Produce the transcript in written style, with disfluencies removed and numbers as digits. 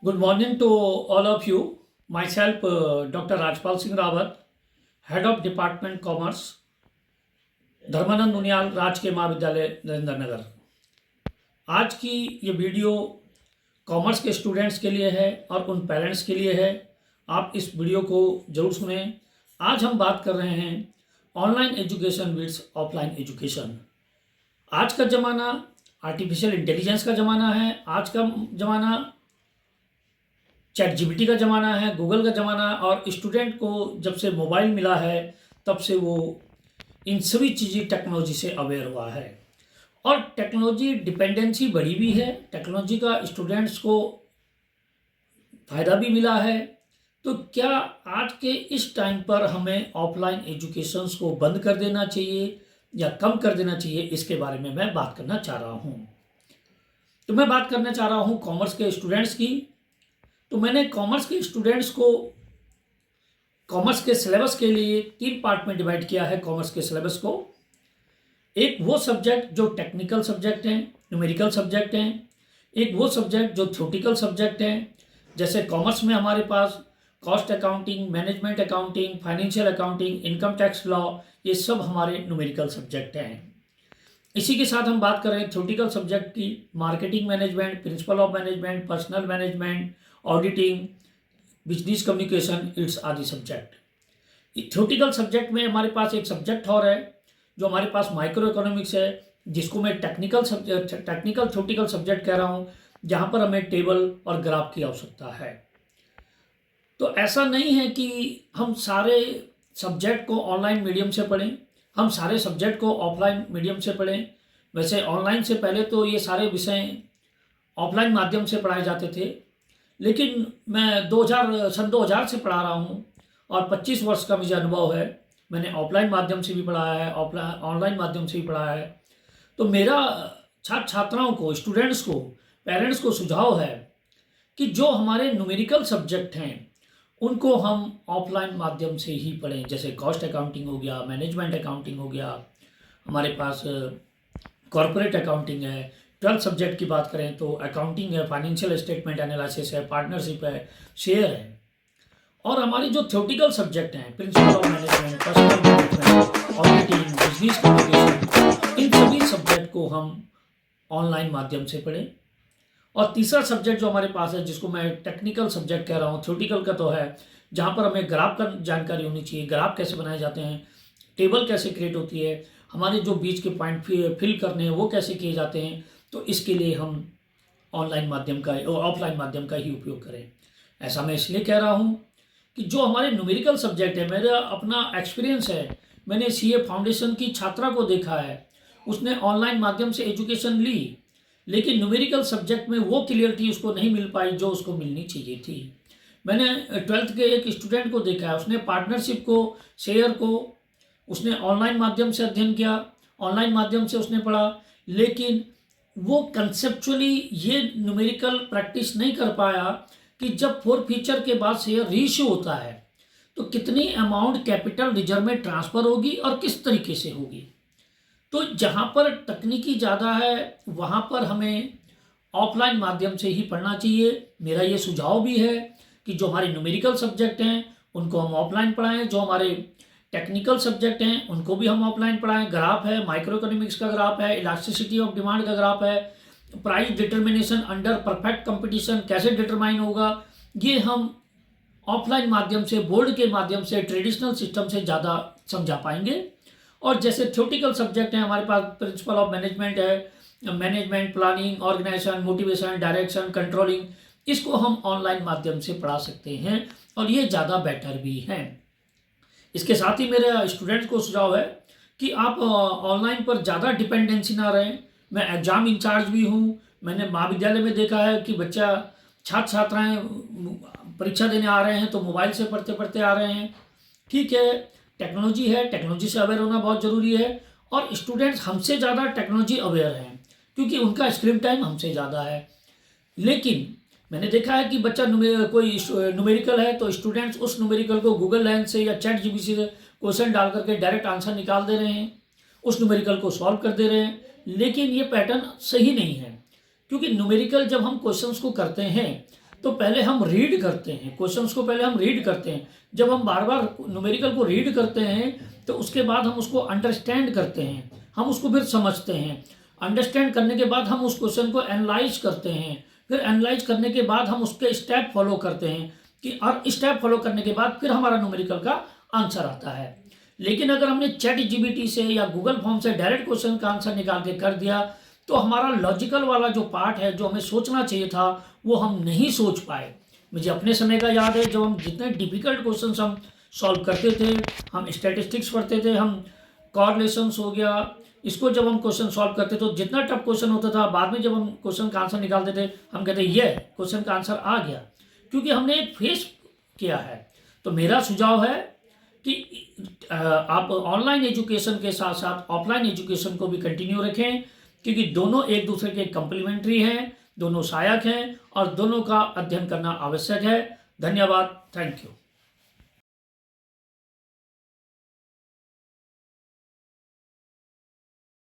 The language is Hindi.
Good morning to all of you. Myself, Dr. Rajpal Singh Rawat, Head of Department Commerce, Dharmanand Uniyal राजकीय महाविद्यालय नरेंद्र नगर। आज की ये वीडियो कॉमर्स के स्टूडेंट्स के लिए है और उन पेरेंट्स के लिए है। आप इस वीडियो को जरूर सुनें। आज हम बात कर रहे हैं ऑनलाइन एजुकेशन विद्स ऑफलाइन एजुकेशन। आज का ज़माना आर्टिफिशियल इंटेलिजेंस का ज़माना है। आज का ज़माना ChatGPT का ज़माना है, गूगल का ज़माना है। और स्टूडेंट को जब से मोबाइल मिला है तब से वो इन सभी चीज़ें टेक्नोलॉजी से अवेयर हुआ है और टेक्नोलॉजी डिपेंडेंसी बढ़ी भी है। टेक्नोलॉजी का स्टूडेंट्स को फ़ायदा भी मिला है। तो क्या आज के इस टाइम पर हमें ऑफलाइन एजुकेशंस को बंद कर देना चाहिए या कम कर देना चाहिए, इसके बारे में मैं बात करना चाह रहा हूँ। तो मैं बात करना चाह रहा हूँ कॉमर्स के स्टूडेंट्स की। तो मैंने कॉमर्स के स्टूडेंट्स को कॉमर्स के सिलेबस के लिए 3 पार्ट में डिवाइड किया है। कॉमर्स के सिलेबस को एक वो सब्जेक्ट जो टेक्निकल सब्जेक्ट हैं, न्यूमेरिकल सब्जेक्ट हैं। एक वो सब्जेक्ट जो थ्योरेटिकल सब्जेक्ट हैं। जैसे कॉमर्स में हमारे पास cost accounting, management accounting, financial accounting, income tax law, ये सब हमारे न्यूमेरिकल सब्जेक्ट हैं। इसी के साथ हम बात कर रहे हैं थ्योरेटिकल सब्जेक्ट की। Marketing management, principal of management, personal management, auditing, business communication, it's आदि सब्जेक्ट। थ्योरेटिकल सब्जेक्ट में हमारे पास एक सब्जेक्ट और है जो हमारे पास माइक्रो इकोनॉमिक्स है, जिसको मैं टेक्निकल थ्योरेटिकल सब्जेक्ट कह रहा हूँ, जहाँ पर हमें टेबल और ग्राफ की आवश्यकता है। तो ऐसा नहीं है कि हम सारे सब्जेक्ट को ऑनलाइन मीडियम से पढ़ें, हम सारे सब्जेक्ट को ऑफलाइन मीडियम से पढ़ें। वैसे ऑनलाइन से पहले तो ये सारे विषय ऑफलाइन माध्यम से पढ़ाए जाते थे, लेकिन मैं 2000 से पढ़ा रहा हूँ और 25 वर्ष का मुझे अनुभव है। मैंने ऑफलाइन माध्यम से भी पढ़ाया है, ऑनलाइन माध्यम से भी पढ़ाया है। तो मेरा छात्र छात्राओं को, स्टूडेंट्स को, पेरेंट्स को सुझाव है कि जो हमारे न्यूमेरिकल सब्जेक्ट हैं उनको हम ऑफलाइन माध्यम से ही पढ़ें। जैसे कॉस्ट अकाउंटिंग हो गया, मैनेजमेंट अकाउंटिंग हो गया, हमारे पास कॉरपोरेट अकाउंटिंग है। 12 सब्जेक्ट की बात करें तो अकाउंटिंग है, फाइनेंशियल स्टेटमेंट एनालिसिस है, पार्टनरशिप है, शेयर है। और हमारे जो थ्योरेटिकल सब्जेक्ट हैं, principle of management, personal management, auditing, business communication, इन सभी सब्जेक्ट को हम ऑनलाइन माध्यम से पढ़ें। और तीसरा सब्जेक्ट जो हमारे पास है, जिसको मैं टेक्निकल सब्जेक्ट कह रहा हूँ, थ्योरेटिकल का तो है, जहाँ पर हमें ग्राफ का जानकारी होनी चाहिए। ग्राफ कैसे बनाए जाते हैं, टेबल कैसे क्रिएट होती है, हमारे जो बीच के पॉइंट फिल करने हैं वो कैसे किए जाते हैं। तो इसके लिए हम ऑनलाइन माध्यम का और ऑफलाइन माध्यम का ही उपयोग करें। ऐसा मैं इसलिए कह रहा हूँ कि जो हमारे न्यूमेरिकल सब्जेक्ट है, मेरा अपना एक्सपीरियंस है। मैंने CA फाउंडेशन की छात्रा को देखा है, उसने ऑनलाइन माध्यम से एजुकेशन ली, लेकिन न्यूमेरिकल सब्जेक्ट में वो क्लियरिटी उसको नहीं मिल पाई जो उसको मिलनी चाहिए थी। मैंने 12th के एक स्टूडेंट को देखा है, उसने पार्टनरशिप को, शेयर को उसने ऑनलाइन माध्यम से अध्ययन किया, ऑनलाइन माध्यम से उसने पढ़ा, लेकिन वो कंसेप्चुअली ये न्यूमेरिकल प्रैक्टिस नहीं कर पाया कि जब 4 फीचर के बाद शेयर रीइश्यू होता है तो कितनी अमाउंट कैपिटल रिजर्व में ट्रांसफ़र होगी और किस तरीके से होगी। तो जहाँ पर तकनीकी ज़्यादा है वहाँ पर हमें ऑफलाइन माध्यम से ही पढ़ना चाहिए। मेरा ये सुझाव भी है कि जो हमारे न्यूमेरिकल सब्जेक्ट हैं उनको हम ऑफलाइन पढ़ाएं, जो हमारे टेक्निकल सब्जेक्ट हैं उनको भी हम ऑफलाइन पढ़ाएं। ग्राफ है, माइक्रो इकोनॉमिक्स का ग्राफ है, इलास्टिसिटी ऑफ डिमांड का ग्राफ है, price determination under perfect competition कैसे डिटरमाइन होगा, ये हम ऑफलाइन माध्यम से, बोर्ड के माध्यम से, ट्रेडिशनल सिस्टम से ज़्यादा समझा पाएंगे। और जैसे थ्योरेटिकल सब्जेक्ट हैं, हमारे पास प्रिंसिपल ऑफ मैनेजमेंट है, management, planning, organisation, motivation, direction, controlling, इसको हम ऑनलाइन माध्यम से पढ़ा सकते हैं और ये ज़्यादा बेटर भी हैं। इसके साथ ही मेरे स्टूडेंट्स को सुझाव है कि आप ऑनलाइन पर ज़्यादा डिपेंडेंसी ना रहें। मैं एग्ज़ाम इंचार्ज भी हूँ। मैंने महाविद्यालय में देखा है कि छात्र छात्राएँ परीक्षा देने आ रहे हैं तो मोबाइल से पढ़ते पढ़ते आ रहे हैं। ठीक है, टेक्नोलॉजी है, टेक्नोलॉजी से अवेयर होना बहुत ज़रूरी है और स्टूडेंट्स हमसे ज़्यादा टेक्नोलॉजी अवेयर हैं क्योंकि उनका स्क्रीन टाइम हमसे ज़्यादा है। लेकिन मैंने देखा है कि बच्चा कोई न्यूमेरिकल है तो स्टूडेंट्स उस न्यूमेरिकल को गूगल लेंस से या ChatGPT से क्वेश्चन डाल करके डायरेक्ट आंसर निकाल दे रहे हैं, उस न्यूमेरिकल को सॉल्व कर दे रहे हैं। लेकिन ये पैटर्न सही नहीं है, क्योंकि न्यूमेरिकल जब हम क्वेश्चंस को करते हैं तो पहले हम रीड करते हैं क्वेश्चंस को, पहले हम रीड करते हैं। जब हम बार बार न्यूमेरिकल को रीड करते हैं तो उसके बाद हम उसको अंडरस्टैंड करते हैं, हम उसको फिर समझते हैं। अंडरस्टैंड करने के बाद हम उस क्वेश्चन को एनालाइज करते हैं, फिर एनालाइज करने के बाद हम उसके स्टेप फॉलो करते हैं कि, और स्टेप फॉलो करने के बाद फिर हमारा न्यूमेरिकल का आंसर आता है। लेकिन अगर हमने चैट जीपीटी से या गूगल फॉर्म से डायरेक्ट क्वेश्चन का आंसर निकाल के कर दिया तो हमारा लॉजिकल वाला जो पार्ट है, जो हमें सोचना चाहिए था, वो हम नहीं सोच पाए। मुझे अपने समय का याद है जब हम जितने डिफिकल्ट क्वेश्चंस हम सॉल्व करते थे, हम स्टैटिस्टिक्स पढ़ते थे, हम कॉरलेशंस हो गया, इसको जब हम क्वेश्चन सॉल्व करते तो जितना टफ क्वेश्चन होता था, बाद में जब हम क्वेश्चन का आंसर निकालते थे हम कहते ये क्वेश्चन का आंसर आ गया, क्योंकि हमने एक फेस किया है। तो मेरा सुझाव है कि आप ऑनलाइन एजुकेशन के साथ साथ ऑफलाइन एजुकेशन को भी कंटिन्यू रखें, क्योंकि दोनों एक दूसरे के कंप्लीमेंट्री हैं, दोनों सहायक हैं और दोनों का अध्ययन करना आवश्यक है। धन्यवाद, थैंक यू।